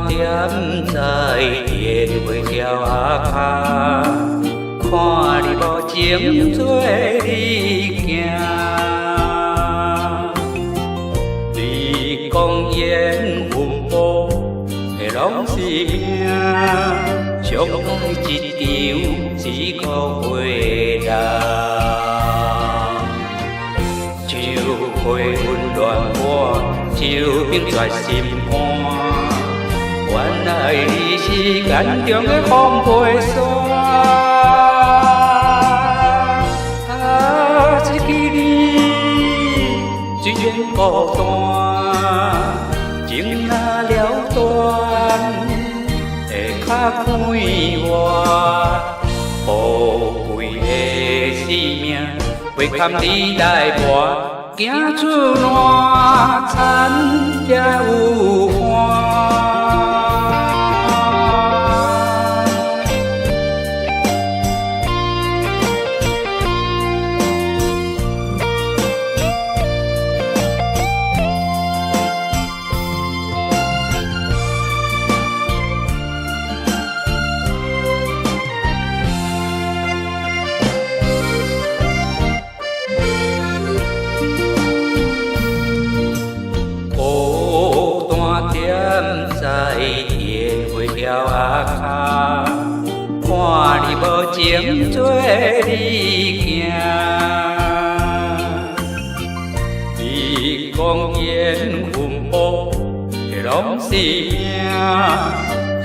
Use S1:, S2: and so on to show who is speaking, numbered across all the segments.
S1: 点在电话条下，看你无情做你行。你讲缘分薄，的拢是命，相爱一场只顾月亮。秋花温暖我，秋冰绝心肝。原来你是眼中的风飞沙，一支你虽然孤单，情若了断，会较快活。宝贵的生命，为堪你来博。行出烂田才有花。在电话条下，看你无情做你行。你讲缘分薄，的拢是命，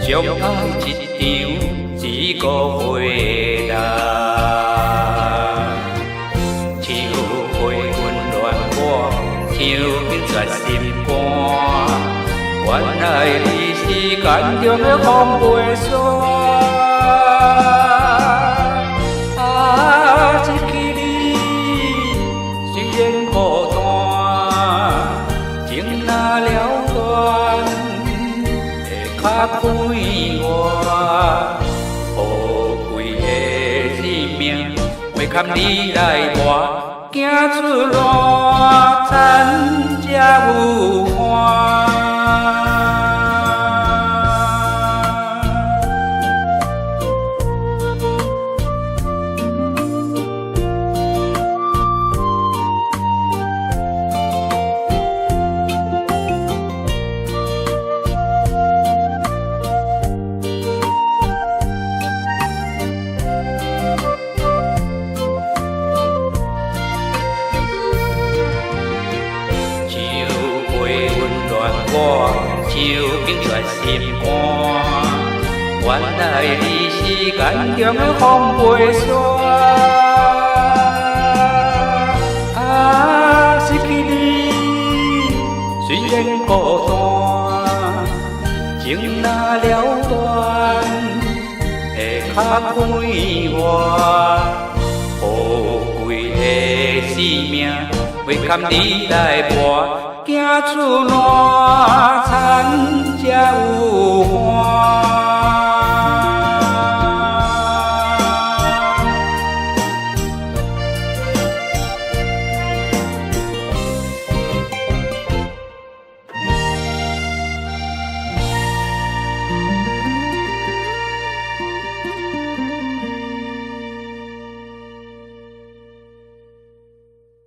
S1: 相爱一场只顾月亮。秋花温暖我，秋冰绝心肝。原来你是眼中的风飞沙，一支你虽然孤单，情若了断，会较快活。宝贵的生命，为堪你来活，行出烂田才有花。秋冰绝心肝，原来你是眼中的风飞沙，失去你虽然孤单，情若了断，会较快活。宝贵的生命，为堪你来博。行出烂田才有